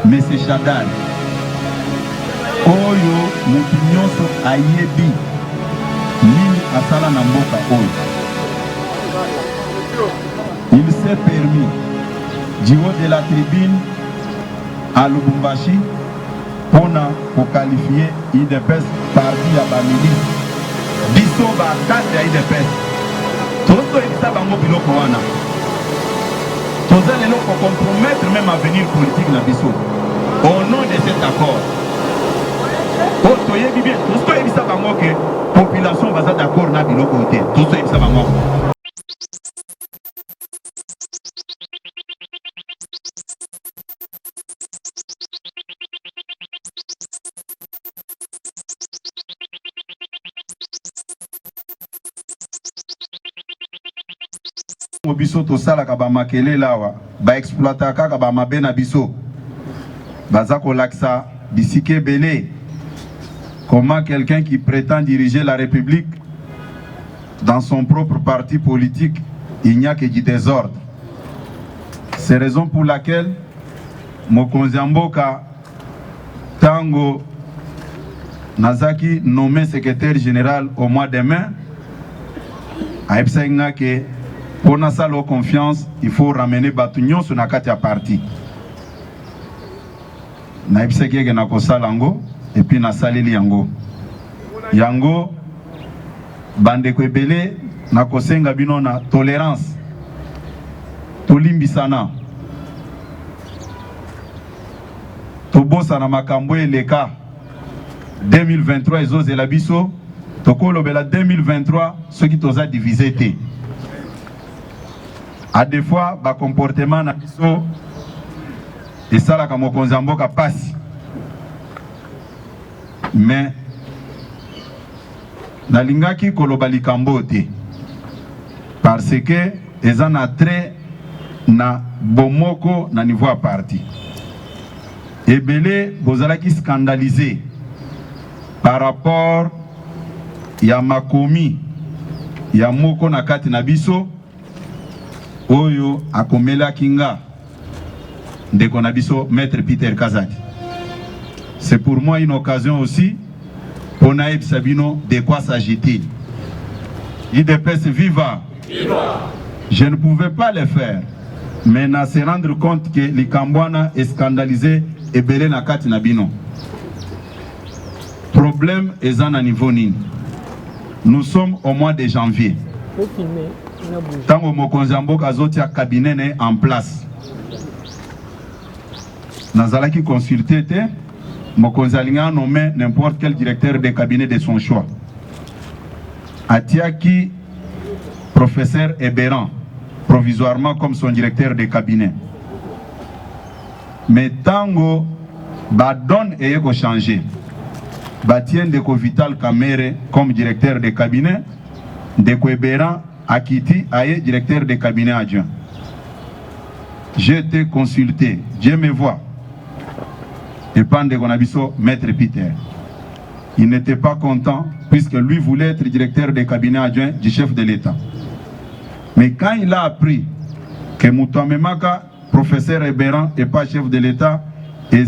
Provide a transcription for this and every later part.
Monsieur Chadal oyo mutu nyonso ayebi nini asala na mboka oyo. Il s'est permis du haut de la tribune à Lubumbashi pour qualifier IDPS parti à Bamili biso bakate ya IDPS toto ebisa bango biloko wana toza lelo ko compromettre même avenir politique na biso au nom de cet accord. Toyebi bien tozo ebisa bango ke population baza d'accord na biloko te tozo ebisa bango. Biso to sala ka ba makele lawa ba exploiter ka ba mabe na biso baza ko laksa bisike belé. Comment quelqu'un qui prétend diriger la République dans son propre parti politique, il n'y a que du désordre. C'est raison pour laquelle Mokonzi Mboka Tango Nazaki nommé secrétaire général au mois de mai a epsenga que pour nasalo confiance, il faut ramener Batunion sur la carte parti. Na epseke ke na kosalango et puis na saleli yango. Yango bande ko ebele na kosenga bino na tolérance. Tolimbisana. Tobosa na makambo eleka 2023 ezoze la biso tokolo bela 2023 ceux qui toza divisé te. À des fois, le comportement na biso et ça la Mokonzi Mboka passe. Mais na lingaki kolobali kambote parce que ils en a trait na bomoko na niveau à parti. Et belé bozalaki scandalisé par rapport ya makomi ya moko na kati na biso. Oyo akomela kinga ndeko na biso maître Peter Kazadi. C'est pour moi une occasion aussi pour Naïb Sabino de quoi s'agit-il. IDPS viva. Je ne pouvais pas le faire, mais na se rendre compte que les Kambwana est scandalisé et belé na kati na bino. Problème est à niveau nini. Nous sommes au mois de janvier. Tango Mokonzi Mboka azoti ya cabinet en place. Nazalaki consulté te Mokonzi alinga nommé n'importe quel directeur de cabinet de son choix. Atiaki professeur Eberan provisoirement comme son directeur de cabinet. Mais tango ba donne et ko changer. Batien de Vital Kamere comme directeur de cabinet, de Eberan Akiti Aye, directeur de cabinet adjoint. J'ai été consulté, Dieu me voit. Et Pande Gonabiso, maître Peter. Il n'était pas content puisque lui voulait être directeur de cabinet adjoint du chef de l'État. Mais quand il a appris que Moutamemaka, professeur Eberan, et pas chef de l'État, et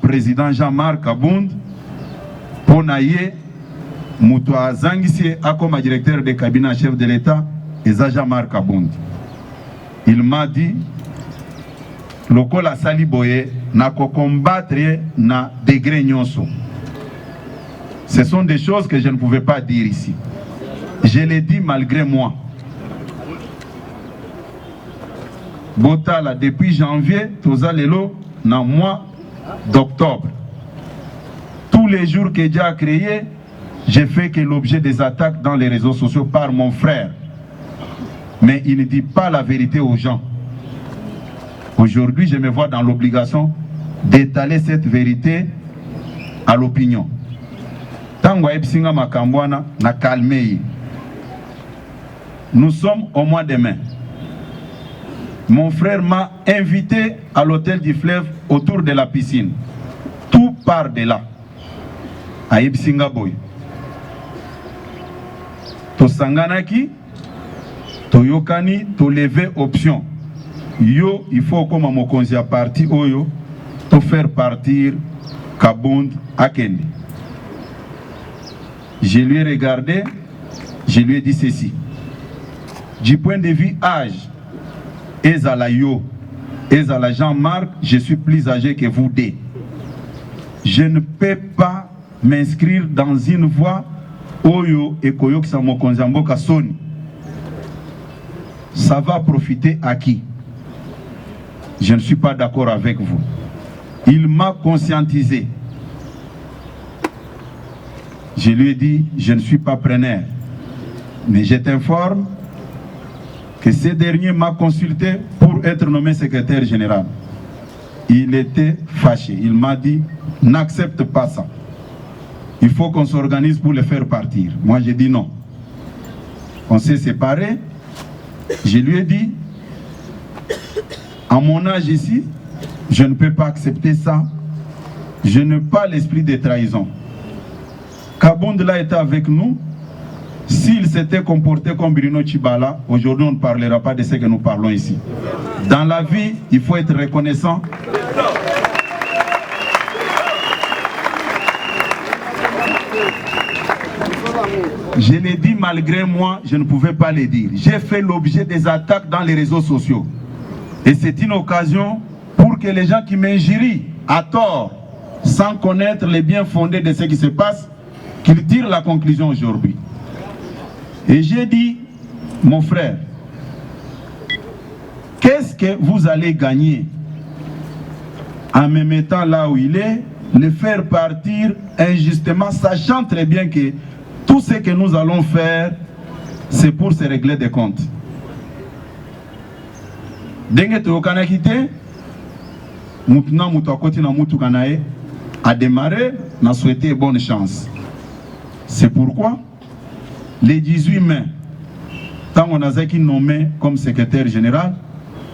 président Jean-Marc Abound, pour naïe, Moutoua Zangisi, comme directeur de cabinet chef de l'État, et Jean-Marc Abound. Il m'a dit, Lokola Saliboye, n'a qu'à combattre na degré nyonso. Ce sont des choses que je ne pouvais pas dire ici. Je l'ai dit malgré moi. Botala, depuis janvier, Tozalelo, dans le mois d'octobre. Tous les jours que Dieu a créé, j'ai fait que l'objet des attaques dans les réseaux sociaux par mon frère. Mais il ne dit pas la vérité aux gens. Aujourd'hui, je me vois dans l'obligation d'étaler cette vérité à l'opinion. Tango Epsinga Makambwana na calmé. Nous sommes au mois de mai. Mon frère m'a invité à l'hôtel du fleuve autour de la piscine. Tout part de là. À Epsinga Boy. Tosanganaki, Toyokani, to lever option. Yo, il faut comme Mokonzi à parti Oyo, pour faire partir Kabound à Kende. Je lui ai regardé, je lui ai dit ceci. Du point de vue âge, Ezala Yo, Ezala Jean-Marc, je suis plus âgé que vous deux. Je ne peux pas m'inscrire dans une voie Oyo et Koyok Samokonzambo Kasoni. Ça va profiter à qui? Je ne suis pas d'accord avec vous. Il m'a conscientisé. Je lui ai dit, je ne suis pas preneur. Mais je t'informe que ce dernier m'a consulté pour être nommé secrétaire général. Il était fâché. Il m'a dit, n'accepte pas ça. Il faut qu'on s'organise pour le faire partir. Moi, j'ai dit non. On s'est séparés. Je lui ai dit, à mon âge ici, je ne peux pas accepter ça. Je n'ai pas l'esprit de trahison. Kabound là était avec nous. S'il s'était comporté comme Bruno Tshibala, aujourd'hui on ne parlera pas de ce que nous parlons ici. Dans la vie, il faut être reconnaissant. Je l'ai dit malgré moi, je ne pouvais pas le dire. J'ai fait l'objet des attaques dans les réseaux sociaux. Et c'est une occasion pour que les gens qui m'injurient à tort, sans connaître les biens fondés de ce qui se passe, qu'ils tirent la conclusion aujourd'hui. Et j'ai dit, mon frère, qu'est-ce que vous allez gagner en me mettant là où il est, le faire partir injustement, sachant très bien que tout ce que nous allons faire, c'est pour se régler des comptes. Dengue Tokana quitté, Moutna Moutouakoti na Moutoukanae a démarré, n'a souhaité bonne chance. C'est pourquoi, le 18 mai, quand on a été nommé comme secrétaire général,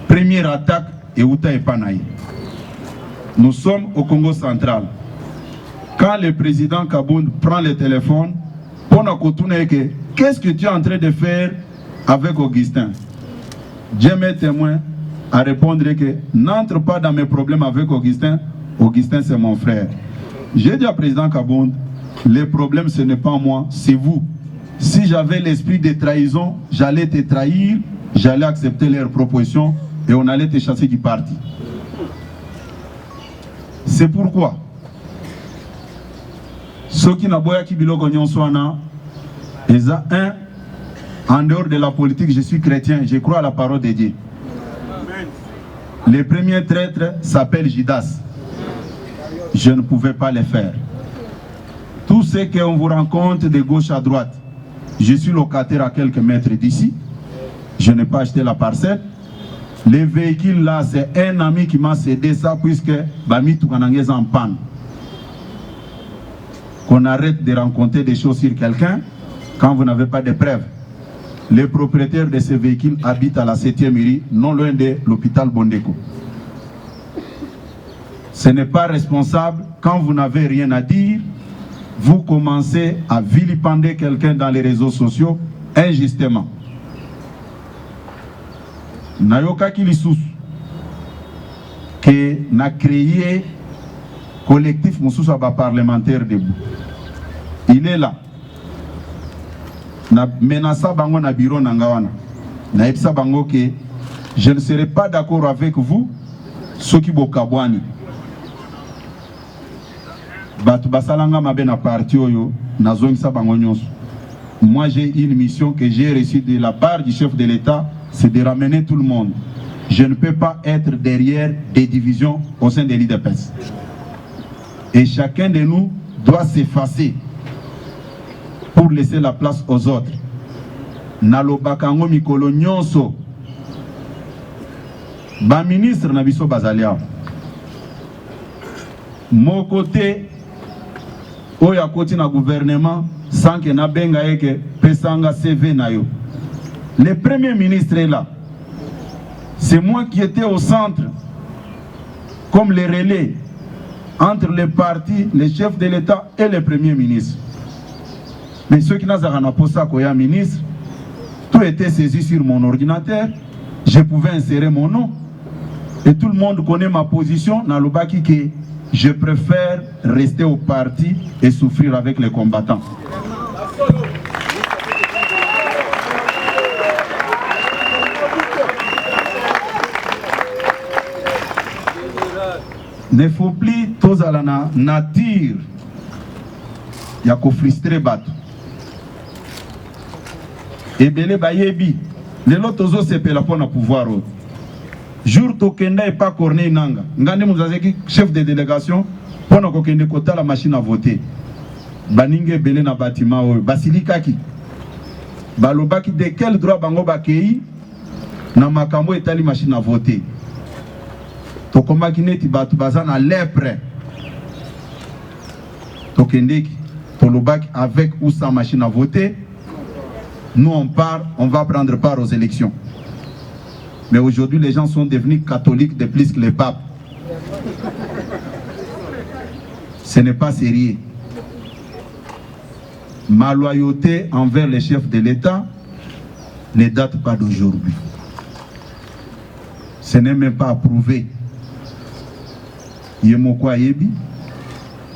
première attaque est Outa et Panaï. Nous sommes au Congo central. Quand le président Kabound prend le téléphone, pour nous retourner, qu'est-ce que tu es en train de faire avec Augustin? Dieu m'est témoin à répondre que n'entre pas dans mes problèmes avec Augustin. Augustin, c'est mon frère. J'ai dit au président Kabound, le problème, ce n'est pas moi, c'est vous. Si j'avais l'esprit de trahison, j'allais te trahir, j'allais accepter leurs propositions et on allait te chasser du parti. C'est pourquoi, ceux qui n'ont pas en dehors de la politique, je suis chrétien, je crois à la parole de Dieu. Le premier traître s'appelle Judas. Je ne pouvais pas le faire. Tout ce qu'on vous rencontre de gauche à droite, je suis locataire à quelques mètres d'ici. Je n'ai pas acheté la parcelle. Les véhicules là, c'est un ami qui m'a cédé ça puisque Bami Toukanangez en panne. Qu'on arrête de rencontrer des choses sur quelqu'un quand vous n'avez pas de preuves. Les propriétaires de ces véhicules habitent à la 7e mairie, non loin de l'hôpital Bondeko. Ce n'est pas responsable quand vous n'avez rien à dire. Vous commencez à vilipender quelqu'un dans les réseaux sociaux injustement. Nayoka Kilisous, qui n'a créé collectif Moussous Aba parlementaire debout. Il est là. Na menasa bango na bureau nangawana. Na epsa bango que je ne serai pas d'accord avec vous, ceux qui bokabwani. Batu basalanga mabe na parti oyo na zongisa bango nyonso. Moi j'ai une mission que j'ai reçue de la part du chef de l'État, c'est de ramener tout le monde. Je ne peux pas être derrière des divisions au sein de l'IDPS. Et chacun de nous doit s'effacer pour laisser la place aux autres. Nalobakango mikolo nyonso. Ba ministre na biso bazalia. Mon côté, oya koti na gouvernement, sans que na benga eke pesanga CV na yo. Le premier ministre est là. C'est moi qui étais au centre, comme les relais entre les partis, les chefs de l'État et le premier ministre. Mais ceux qui n'ont pas ministre, tout était saisi sur mon ordinateur. Je pouvais insérer mon nom Et tout le monde connaît ma position dans le baki que je préfère rester au parti et souffrir avec les combattants. Ne faut plus tous à la nature ya ko frustrer bato. Et belé bayebi les autres ozo sepela pour na pouvoir. Jour tokenda et pas Corneille Nanga. Ngande Mouzazeki, chef de délégation, pour na kokende kota la machine à voter. Baninge belé na bâtiment oyo. Basilikaki. Balobaki de quel droit bango bakei na makambo etali machine à voter. Tokombaki neti batu baza na lèpre. Tokendeki, tolobaki avec ou sans machine à voter. Nous on part, on va prendre part aux élections. Mais aujourd'hui, les gens sont devenus catholiques de plus que les papes. Ce n'est pas sérieux. Ma loyauté envers les chefs de l'État ne date pas d'aujourd'hui. Ce n'est même pas approuvé. Yemoko Ayebi,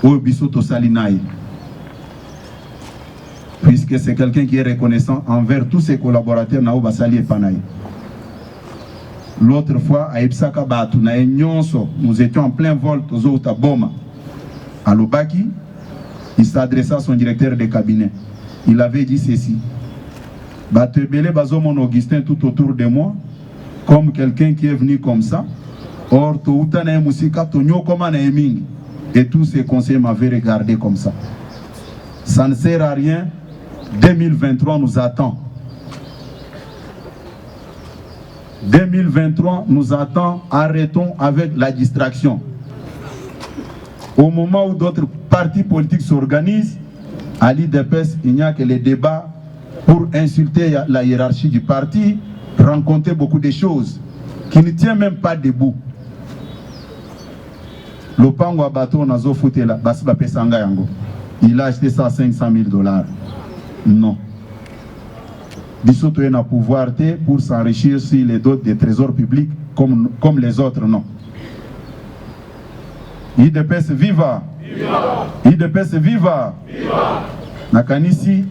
Obisoto Salinaï. Puisque c'est quelqu'un qui est reconnaissant envers tous ses collaborateurs, Naoba Sali et Panaï. L'autre fois, à Ipsaka Batu, nous étions en plein vol, Tozo Boma. À Lobaki, il s'adressa à son directeur de cabinet. Il avait dit ceci. Batebele Bazomon Augustin tout autour de moi, comme quelqu'un qui est venu comme ça. Or, Toutana Moussika, Tonyo Komana Eming. Et tous ces conseillers m'avaient regardé comme ça. Ça ne sert à rien. 2023 nous attend. 2023 nous attend. Arrêtons avec la distraction. Au moment où d'autres partis politiques s'organisent, à l'IDPS, il n'y a que les débats pour insulter la hiérarchie du parti, rencontrer beaucoup de choses qui ne tiennent même pas debout. Le pango abato nazo futela basiba pesanga yango. Il a acheté ça à $500,000. Non. Bissoto est na pouvoir pour s'enrichir sur les dots des trésors publics comme les autres, non. IDPS viva! IDPS viva! Nakanisi,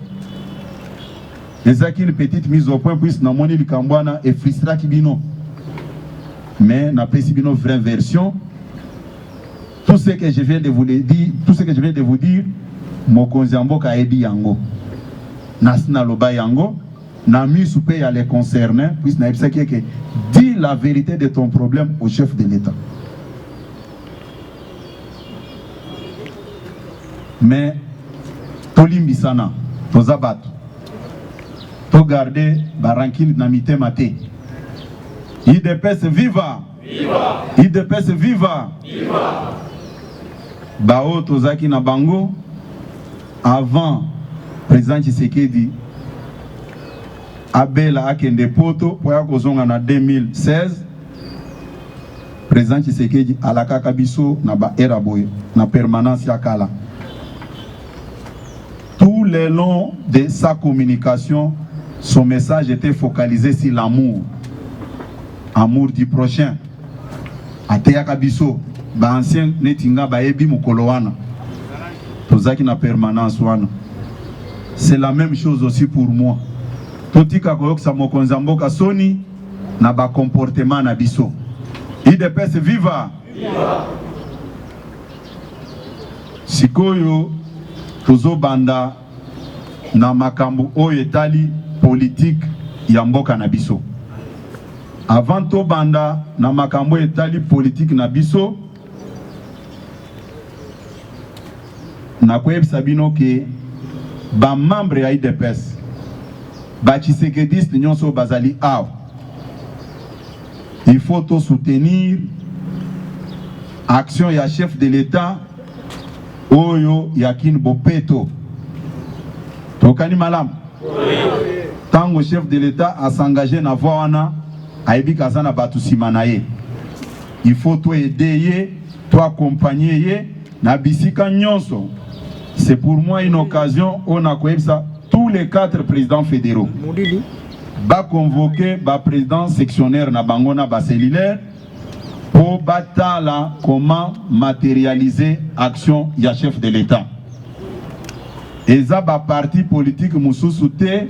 les acquis une petite mise au point puisque na moni likambwana et frustra kibino. Mais na pesibino vraie version. Tout ce que je viens de vous dire, Mokonzi Mboka Edi Yango. Nasina Loba Yango, Nami Soupé ya les concernés, puisque Naïbsa qui dit la vérité de ton problème au chef de l'État. Mais, Tolimbi Sana, Tozabat, to garder Barankil Namite Mate. IDPS viva! Viva! IDPS viva! Viva! Bao Tozaki Nabango, avant président Tshisekedi, Abela Akende Poto, pour en 2016, président Tshisekedi Alaka Kabiso Naba Eraboy, na permanence Yakala. Tout le long de sa communication, son message était focalisé sur l'amour. Amour du prochain. Ateya Kabiso. Ba ancien netinga ba ebi mukolo wana tozaki na permanence wana. C'est la même chose aussi pour moi. Totika koyoksa Mokonzi Mboka soni na ba comportement na biso. IDPS viva! Viva! Sikoyo tozo banda na makambo oyo etali politique ya mboka na biso. Avant to banda na makambo etali politique na biso, na kwebisa bino ke ba membre ya IDPS ba Tshisekediste nyonso bazali aw. Il faut to soutenir action ya chef de l'État oyo Yakin Bopeto. Tokani malam. Tango chef de l'État a s'engagé na voie wana aibi kazana batu simanaye. Il faut to aider, to accompagner na bisika nyonso. C'est pour moi une occasion, on a ça tous les 4 présidents fédéraux. Ba convoquer ba président sectionnaire na bangona ba cellulaire po batala comment matérialiser action ya chef de l'État. Eza ba parti politique mususu te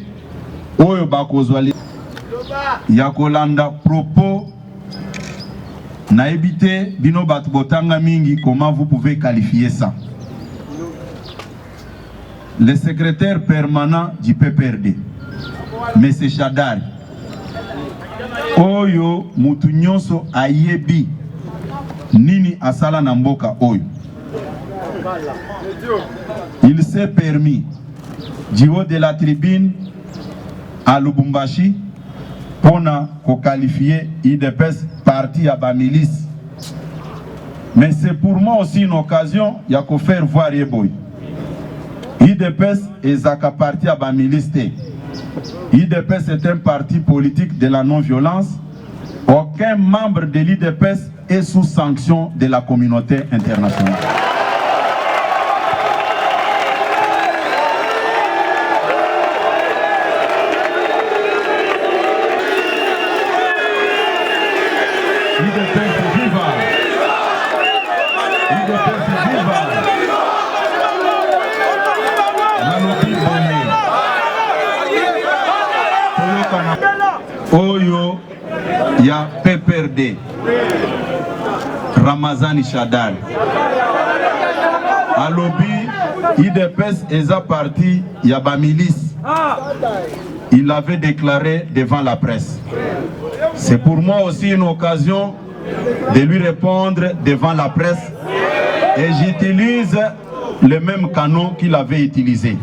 oyo bakozwali ya kolanda propos na ebite bino batu botanga mingi. Comment vous pouvez qualifier ça? Le secrétaire permanent du PPRD, M. Chadari, oyo mutu nyonso ayebi nini asala na mboka oyo. Il s'est permis du haut de la tribune à Lubumbashi pour qualifier IDPS parti à Bamilis. Mais c'est pour moi aussi une occasion de faire voir Yeboy. IDPS est un parti à Bamilis. IDPS est un parti politique de la non-violence. Aucun membre de l'IDPS est sous sanction de la communauté internationale. Oyo ya PPRD Ramazani Chadari alobi IDPS eza parti ya Bamilis. Il avait déclaré devant la presse. C'est pour moi aussi une occasion de lui répondre devant la presse et j'utilise le même canon qu'il avait utilisé.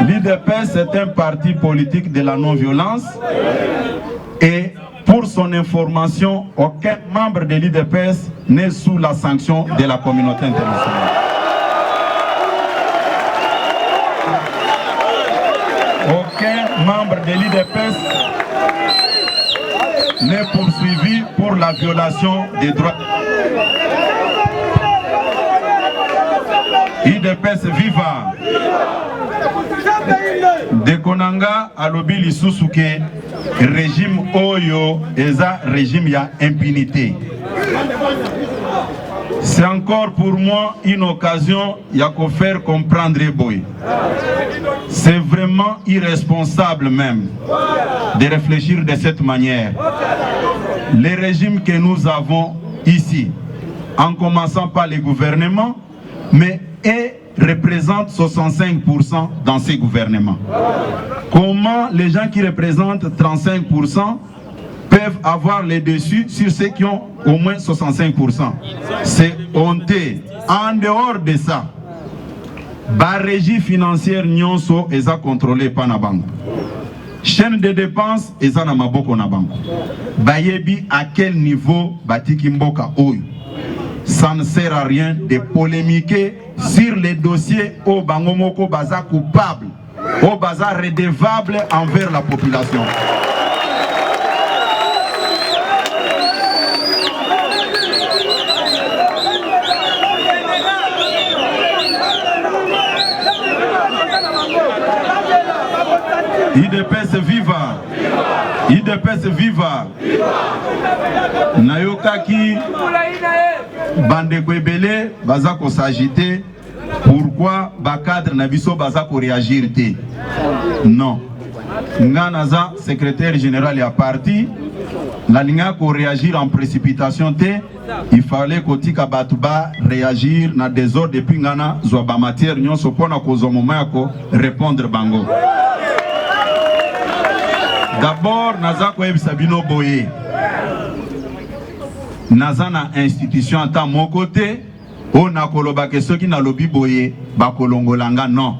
L'IDPS est un parti politique de la non-violence et pour son information, aucun membre de l'IDPS n'est sous la sanction de la communauté internationale. Aucun membre de l'IDPS n'est poursuivi pour la violation des droits. IDPS viva. Dekonanga alobi lisusu ke régime oyo eza régime ya impunité. C'est encore pour moi une occasion ya ko faire comprendre boy. C'est vraiment irresponsable même de réfléchir de cette manière. Les régimes que nous avons ici, en commençant par les gouvernements, mais représentent 65% dans ces gouvernements. Comment les gens qui représentent 35% peuvent avoir les dessus sur ceux qui ont au moins 65%? C'est honteux. En dehors de ça, la régie financière nyonso est contrôlée par la banque. Chaîne de dépenses est na maboko na banque. Bayebi à quel niveau batiki mboka oyo. Ça ne sert à rien de polémiquer sur les dossiers au Bangomoko baza coupable, au baza redevable envers la population. IDPS viva, IDPS viva. Nayokaki bandeko ebele baza ko s'agiter. Pourquoi Bakadre Nabiso baza ko réagir te? Non. Nganaza secrétaire général ya parti, nalinga ko réagir en précipitation te. Il fallait que tika batuba réagir na désordre depuis ngana zwa ba matière nyonso pona ko zo moment yako répondre bango. D'abord naza ko yebisa bino boye. Naza na institution ata mon côté. On a kolobake ceux qui n'a lobby boye bakolongolanga. Non,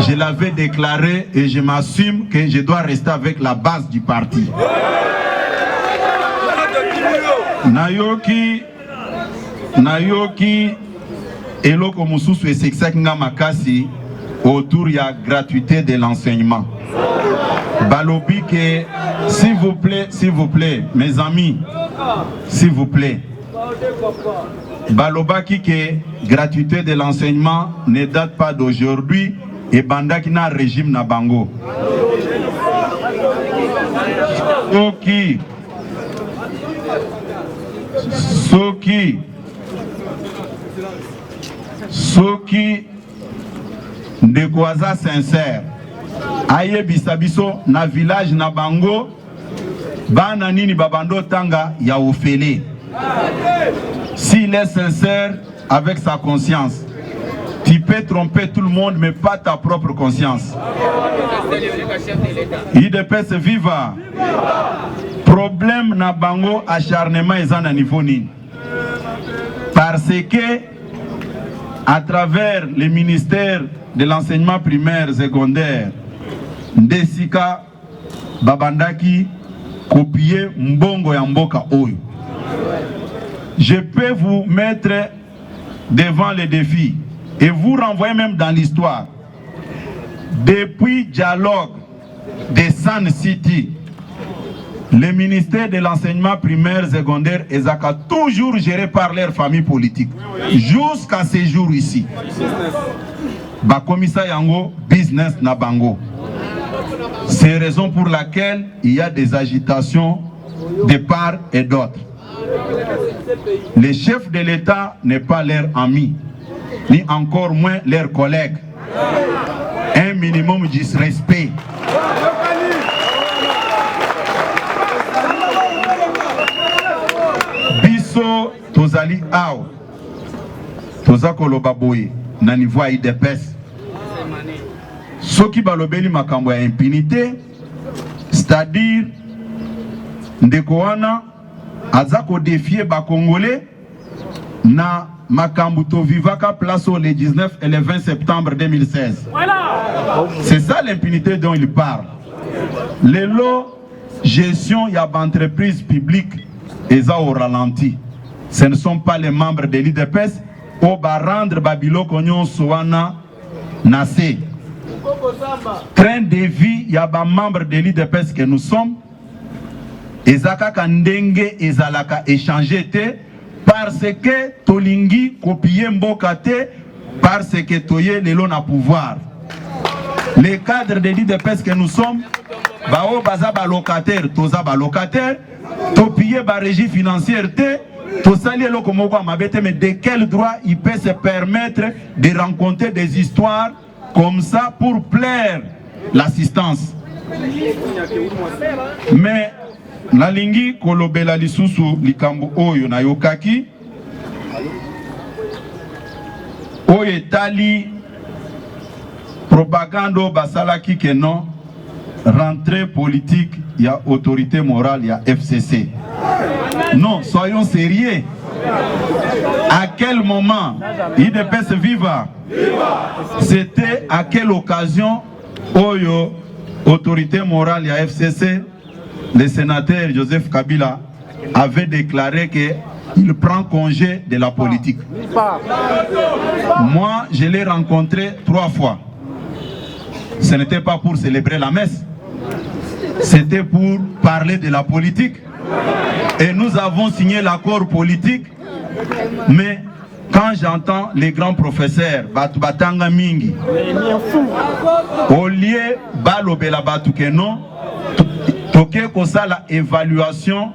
je l'avais déclaré et je m'assume que je dois rester avec la base du parti. Nayoki eloko mususu esekisaki makasi autour ya gratuité de l'enseignement. Balobi que s'il vous plaît, mes amis, s'il vous plaît. Balobaki que gratuité de l'enseignement ne date pas d'aujourd'hui et bandaki na régime na bango. Soki ndeko aza sincère ayebisa biso na village na bango bana nini babando tanga ya ofele. S'il est sincère avec sa conscience, tu peux tromper tout le monde mais pas ta propre conscience. IDPS viva. Problème na bango acharnement eza na niveau nini? Parce que à travers le ministère de l'enseignement primaire secondaire Ndesika babandaki copier mbongo ya mboka oyo. Je peux vous mettre devant les défis et vous renvoyer même dans l'histoire. Depuis dialogue de Sun City, le ministère de l'enseignement primaire secondaire est toujours géré par leur famille politique. Jusqu'à ce jour ici. Bakomisa yango business na bango. C'est la raison pour laquelle il y a des agitations de part et d'autre. Le chef de l'État n'est pas leur ami, ni encore moins leur collègue. Un minimum de respect. Biso tozali aw tozakolo baboye na niveau ya IDPS. Soki balobeli makambo ya impunité, c'est-à-dire ndeko wana azako défier ba Congolais na makambo to vivaka place le 19 et le 20 septembre 2016. Voilà. C'est ça l'impunité dont il parle. Les lots gestion y a d'entreprises publiques et ça au ralenti. Ce ne sont pas les membres de l'IDPS au barandre babilo konyon soana nase. Train de vie, il y a des membres de l'IDPS que nous sommes. Ezaka kandenge ezalaka échangé parce que tolingi copier mbokate parce que toye lelo na pouvoir. Les cadres de l'IDPS que nous sommes, bao baza ba locataire, toza ba locataire, topier ba régie financière to sali eloko moko amabete, mais de quel droit il peut se permettre de rencontrer des histoires comme ça pour plaire l'assistance? Mais nalingi kolobela lisusu likambo oyo na yokaki oyo etali propagande basalaki que non rentrée politique ya autorité morale ya FCC. Non, soyons sérieux. À quel moment IDPS viva? C'était à quelle occasion oyo autorité morale ya FCC, le sénateur Joseph Kabila avait déclaré qu'il prend congé de la politique. Moi, je l'ai rencontré 3 fois. Ce n'était pas pour célébrer la messe, c'était pour parler de la politique. Et nous avons signé l'accord politique, mais quand j'entends les grands professeurs, Batanga Mingi, au lieu balobela batukeno, toke kosa la évaluation,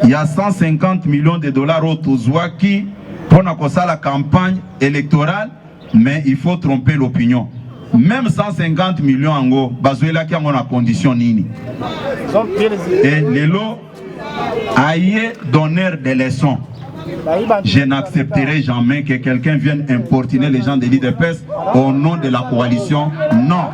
il y a 150 millions de dollars au Tozouaki pour la campagne électorale, mais il faut tromper l'opinion. Même 150 millions en go, bazoela qui a la condition nini. Et les lots aïe donneur des leçons. Je n'accepterai jamais que quelqu'un vienne importuner les gens de l'IDPS au nom de la coalition. Non.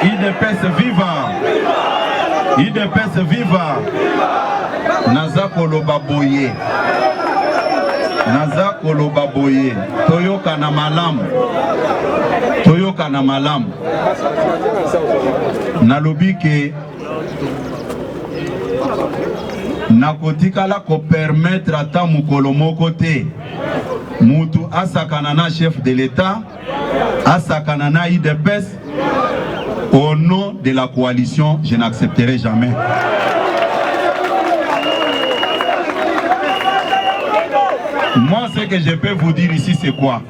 IDPS viva. IDPS viva. Naza koloba boye. Naza koloba boye. Toyoka na malamu. Toyoka na malamu. Nalobi ke nakotikala ko permettre ata mukolo moko te mutu asakana na chef de l'État, asakana na IDPS. Au nom de la coalition, je n'accepterai jamais. Moi, ce que je peux vous dire ici, c'est quoi?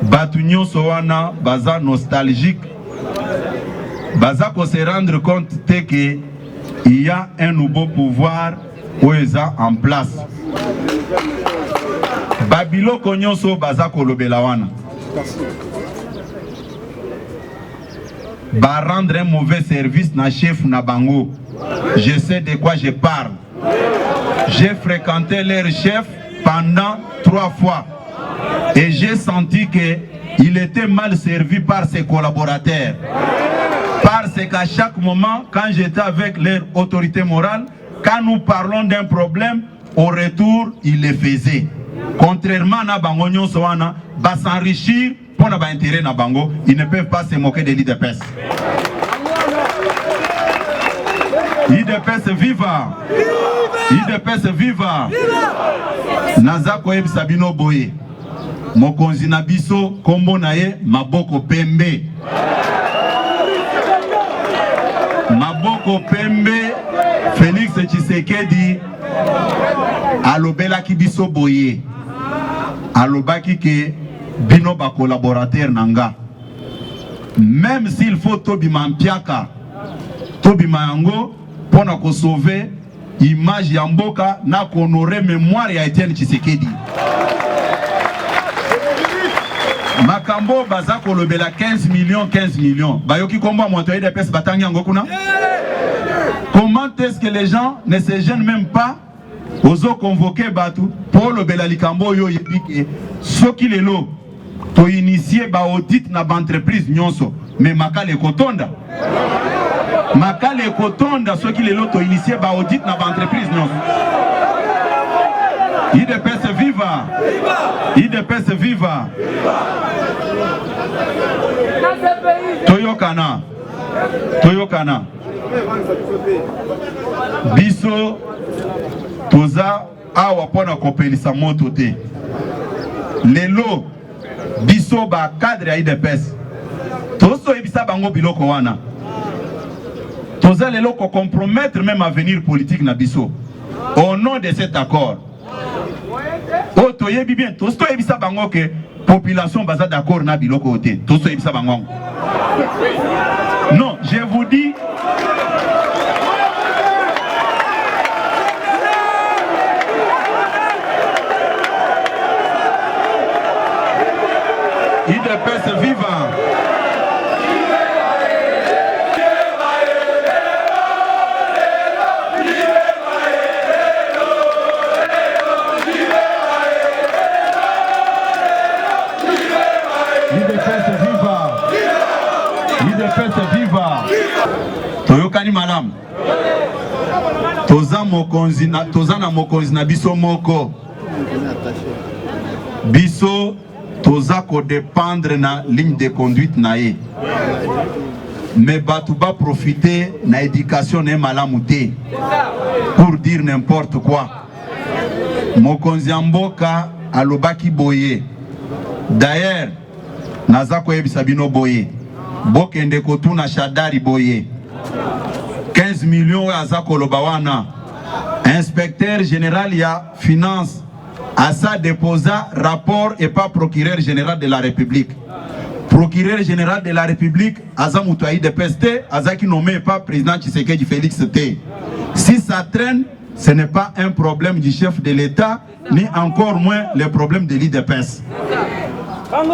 batu nyonso wana baza nostalgique, baza ko se rendre compte que il y a un nouveau pouvoir oeza en place. Babiloko nyonso baza kolobela wana. Ba rendre un mauvais service na chef na bango. Je sais de quoi je parle. J'ai fréquenté leur chef pendant 3 fois et j'ai senti qu'il était mal servi par ses collaborateurs. Parce qu'à chaque moment, quand j'étais avec leur autorité morale, quand nous parlons d'un problème, au retour, ils le faisaient. Contrairement à Bango Nyonsoana, va s'enrichir pour n'avoir intérêt à Bango, ils ne peuvent pas se moquer de l'IDPS. IDPS viva! IDPS viva! Nazako Eb Sabino Boye. Mokonzi na biso kombo na ye Maboko Pembe. Maboko Pembe, Félix Tshisekedi alobelaki biso boye. Alobaki ke bino ba collaborateur nanga. Même s'il faut tobima mpiaka, tobima yango pona ko sauver image ya mboka na ko honorer mémoire ya Etienne Tshisekedi. Makambo baza kolobela 15 millions. Bayoki kombo montoyer de pes batangi yango kuna. Comment est-ce que les gens ne se gênent même pas ozo convoquer batu pour lobela likambo yo yepike soki lelo to initier ba audit na ba entreprise nyonso mais makale kotonda. Makale kotonda soki lelo to initier ba audit na ba entreprise nyonso. IDPS viva! IDPS viva! Toyokana. Biso toza awa pona kopelisa moto te. Lelo biso ba cadre ya IDPS. Toso ebisa bango biloko wana. Toza lelo ko compromettre même avenir politique na biso. Au nom de cet accord. Oh, toyebi bien, tosto ebisa bango que population baza d'accord na biloko ote. Tosto ebisa bango. Non, je vous dis IDPS viva. IDPS viva. Toyokani malam. Toza na mokonzi na biso moko. Biso toza ko dépendre na ligne de conduite na ye. Mais batu ba profiter na éducation na malamu te pour dire n'importe quoi. Mokonzi mboka alobaki boye. D'ailleurs, nazako yebisa bino boye. Bokende kotuna Shadari boye 15 millions azako lobawana. Inspecteur général ya finance asa déposa rapport et pas procureur général de la République. Procureur général de la République aza mutuaï de peste azaki nommé pas président Tshisekedi Félix T. Si ça traîne, ce n'est pas un problème du chef de l'État ni encore moins le problème de l'IDPS.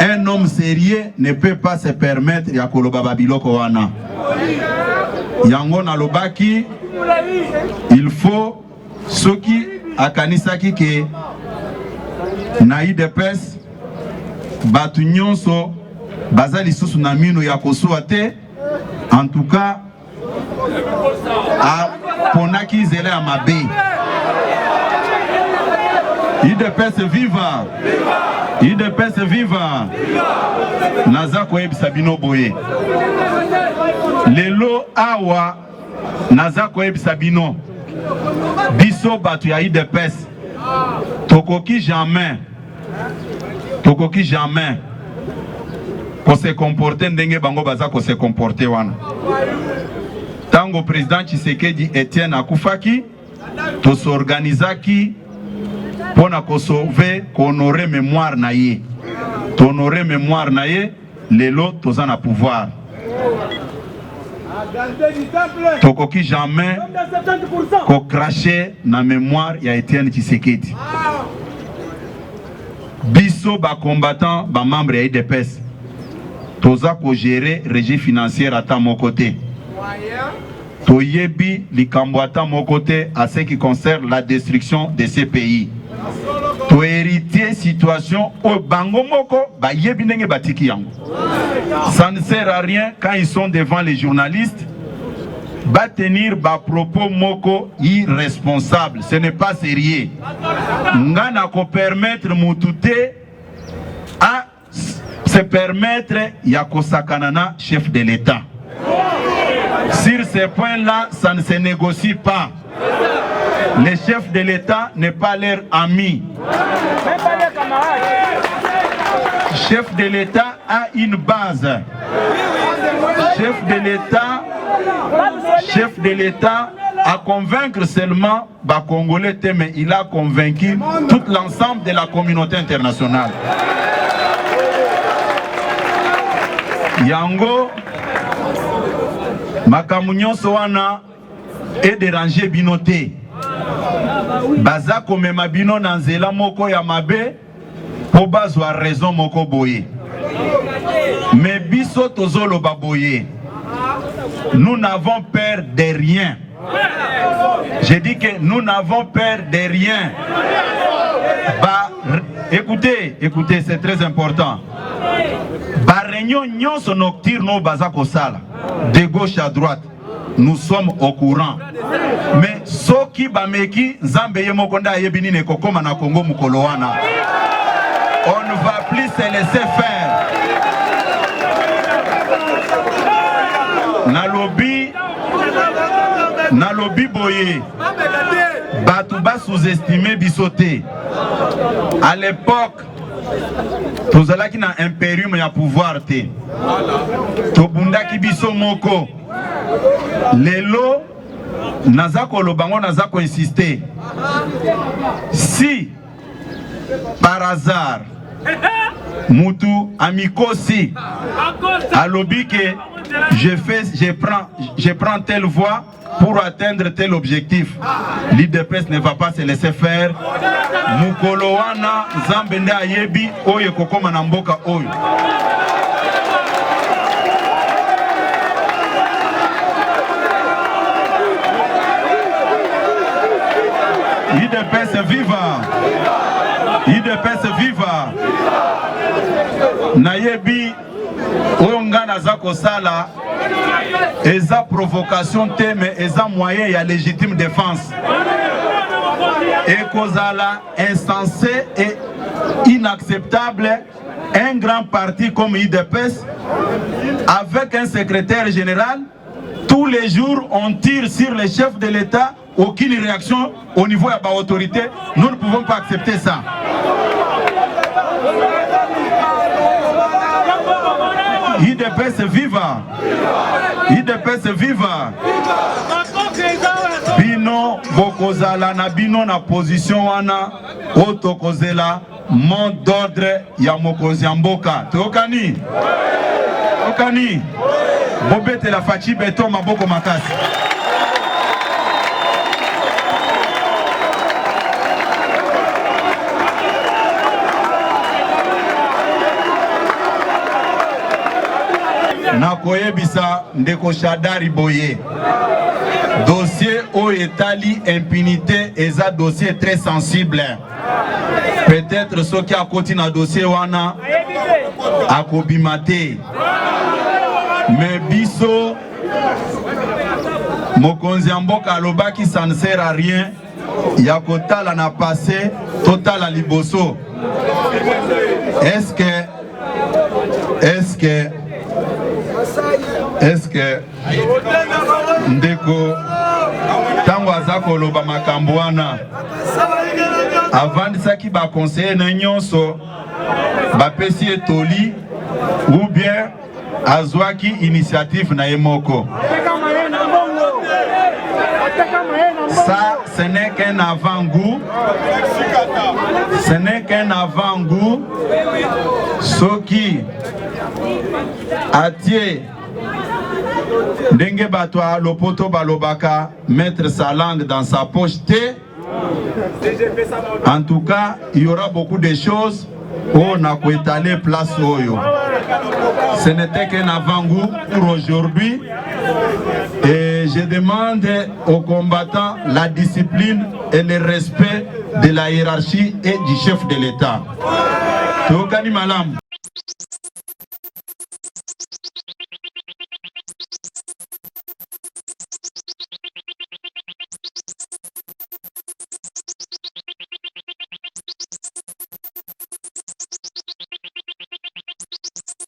Un homme sérieux ne peut pas se permettre ya koloba babiloko wana. Yango na lobaki, il faut soki akanisaki ke na IDPS batu nyonso bazali susu na mino ya kosuwa te. En tout cas, a ponaki zele ya mabe. IDPS viva! IDPS viva! Nazako ebisa bino boye. Lelo awa nazako ebisa bino. Biso batu ya IDPS. Tokoki jamais ko se comporter ndenge bango baza ko se comporter wana. Tango président Tshisekedi Etienne akufaki, to s'organizaki pona ko sauver, ko honorer mémoire na ye. T'honorer mémoire naye, lelo toza na pouvoir. Tokoki jamais ko cracher na mémoire ya Etienne Tshisekedi. Biso ba combattant ba membre ya IDPS. Toza ko gérer régie financière à mon côté. Toyebi likambo ata mon côté à ce qui concerne la destruction de ces pays. To héritier situation au bango moko ba yebi ndenge batiki yango. Ça ne sert à rien quand ils sont devant les journalistes ba tenir ba propos moko irresponsable. Ce n'est pas sérieux. Ngana ko permettre mutute à se permettre yako sakanana chef de l'État. Sur ces points-là, ça ne se négocie pas. Le chef de l'État n'est pas leur ami. Le chef de l'État a une base. Chef de l'État a convaincre seulement les Congolais, mais il a convaincu tout l'ensemble de la communauté internationale. Yango Makamunyo Soana est dérangé binoté. Baza komema bino nanzela moko ya mabe po bazwa raison moko boye. Mais biso tozolo baboye. Nous n'avons peur de rien. J'ai dit que nous n'avons peur de rien. Écoutez, c'est très important. Ba réunion nyonso nocturne baza kosala de gauche à droite. Nous sommes au courant. Mais soki bameki nzambe ye mokonda yebini ne kokoma na Congo mukolo wana. On ne va plus se laisser faire. Na lobby boye. Batouba sous-estimé bisoté. À l'époque, tozalaki na impérium ya pouvoir te. Tobundaki biso moko. Lelo nazako lobango nazako insister. Si par hasard Moutou Amikosi alobi que je prends telle voie pour atteindre tel objectif. L'IDPS ne va pas se laisser faire. Mukolo wana Zambende ayebi oye kokoma na mboka oyo. IDPS viva! IDPS viva! Nayebi Ongana Zako Sala eza provocation te mais eza moyen ya légitime défense. Et kozala insensé et inacceptable un grand parti comme IDPS avec un secrétaire général tous les jours on tire sur les chefs de l'État. Aucune réaction au niveau de l'autorité. Nous ne pouvons pas accepter ça. IDPS viva. IDPS viva. Bino bokozala na bino na position wana otokozela mot d'ordre ya mokonzi ya mboka. Tokani? Tokani? Bobete la fachi beton maboko makasi. Nakoyebisa ndeko Shadari Boye. Dossier au étali impunité eza dossier très sensible. Peut-être ceux qui a continué à dossier wana a kobimate. Mais biso mokonzi mboka alobaki ça ne sert à rien. Yakotala na passé total à liboso. Est-ce que ndeko tango azako loba makambo wana avandisaki ba conseiller na nyonso ba pesi etoli ou bien azwaki initiative na yemoko Ça, ce n'est qu'un avant-goût. Ce n'est qu'un avant-goût. Ce qui attire Ndenge Batwa Lopoto Balobaka, mettre sa langue dans sa poche. En tout cas, il y aura beaucoup de choses où on a étalé place Oyo. Ce n'était qu'un avant-goût pour aujourd'hui. Et je demande aux combattants la discipline et le respect de la hiérarchie et du chef de l'État. Tokani Malam.